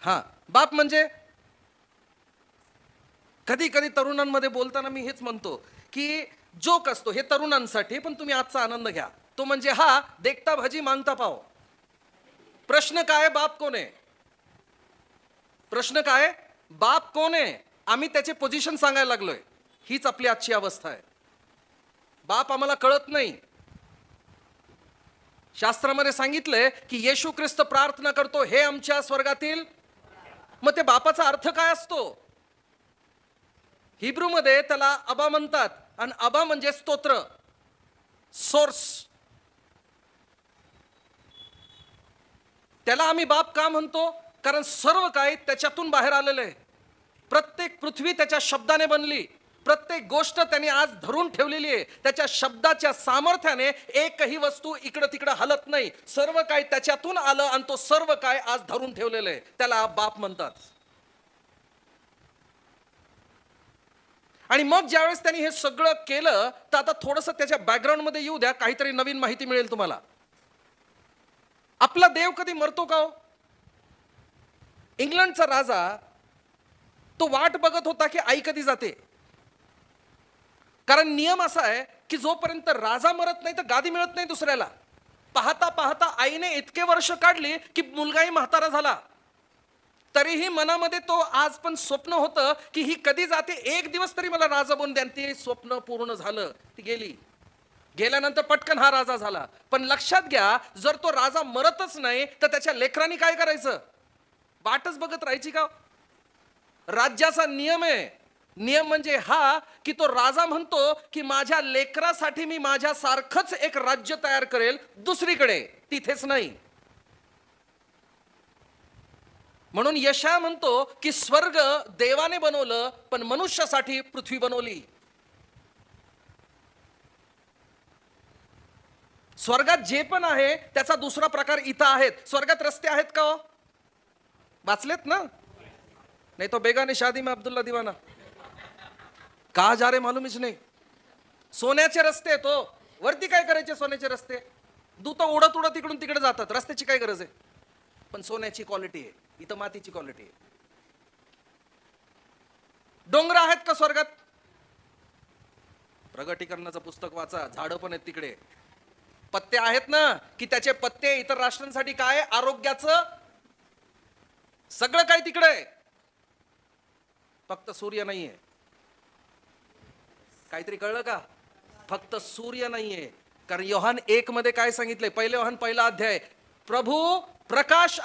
हा, बाप म्हणजे कधी कधी तरुणांमध्ये बोलताना मी हेच म्हणतो की जोक असतो हे तरुणांसाठी, पण तुम्ही आजचा आनंद घ्या. तो म्हणजे हा देखता भजी मागता पाव. प्रश्न काय, बाप कोण आहे? प्रश्न काय, बाप कोण आहे? आम्ही त्याचे पोझिशन सांगायला लागलोय. हीच आपली आजची अवस्था आहे. बाप आम्हाला कळत नाही. शास्त्रामध्ये सांगितलंय की येशू ख्रिस्त प्रार्थना करतो, हे आमच्या स्वर्गातील. मग ते बापाचा अर्थ काय असतो? हिब्रू मध्ये त्याला अबा म्हणतात, आणि अबा म्हणजे स्तोत्र, सोर्स. त्याला आम्ही बाप का म्हणतो? कारण सर्व काही त्याच्यातून बाहेर आलेलं आहे. प्रत्येक पृथ्वी त्याच्या शब्दाने बनली. प्रत्येक गोष्ट त्याने आज धरून ठेवलेली आहे. त्याच्या शब्दाच्या सामर्थ्याने एकही वस्तू इकडं तिकडं हलत नाही. सर्व काही त्याच्यातून आलं आणि तो सर्व काय आज धरून ठेवलेलं आहे. त्याला बाप म्हणतात. आणि मग ज्यावेळेस त्यांनी हे सगळं केलं, तर आता थोडंसं त्याच्या बॅकग्राऊंड मध्ये येऊ द्या, काहीतरी नवीन माहिती मिळेल तुम्हाला. आपला देव कधी मरतो का हो? इंग्लंडचा राजा तो वाट बघत होता की आई कधी जाते. कारण नियम असा आहे की जोपर्यंत राजा मरत नाही तर गादी मिळत नाही दुसऱ्याला. पाहता पाहता आईने इतके वर्ष काढली की मुलगाही म्हातारा झाला. तरीही मनामध्ये तो आज पण स्वप्न होतं की ही कधी जाते, एक दिवस तरी मला राजा बनून द्या. ते स्वप्न पूर्ण झालं, ती गेली. गेल्यानंतर पटकन हा राजा झाला. पण लक्षात घ्या, जर तो राजा मरतच नाही तर त्याच्या लेकरांनी काय करायचं? वाटच बघत राहायची का? राज्याचा नियम आहे. नियम म्हणजे हा की तो राजा म्हणतो की माझ्या लेकरासाठी मी माझ्यासारखंच एक राज्य तयार करेल दुसरीकडे, तिथेच नाही. म्हणून यशाया म्हणतो की स्वर्ग देवाने बनवलं, पण मनुष्यासाठी पृथ्वी बनवली. स्वर्गात जे पण आहे त्याचा दुसरा प्रकार इथं आहेत. स्वर्गात रस्ते आहेत का हो? वाचलेत ना? नहीं तो बेगाने शादी में अब्दुल्ला दीवाना. कहा जा रे मालूमच नाही. सोन्याचे रस्ते तो वरती काय करायचे? सोन्याचे रस्ते दूत उडत उडत इकडून तिकडे जातात. रस्त्याची काय गरज आहे? पण सोन्याची क्वालिटी आहे, इथं मातीची क्वालिटी आहे. डोंगर आहेत का स्वर्गात? प्रगटीकरणाचं पुस्तक वाचा, झाडं पण आहेत तिकडे. पत्ते आहेत ना, की त्याचे पत्ते इतर राष्ट्रांसाठी काय? आरोग्याचं सगळं काही तिकडे आहे. फक्त सूर्य नाहीये. काहीतरी कळलं का? फक्त सूर्य नाहीये. कारण योहान 1 मध्ये काय सांगितलंय? पहिले योहान 1 अध्याय, प्रभू प्रकाश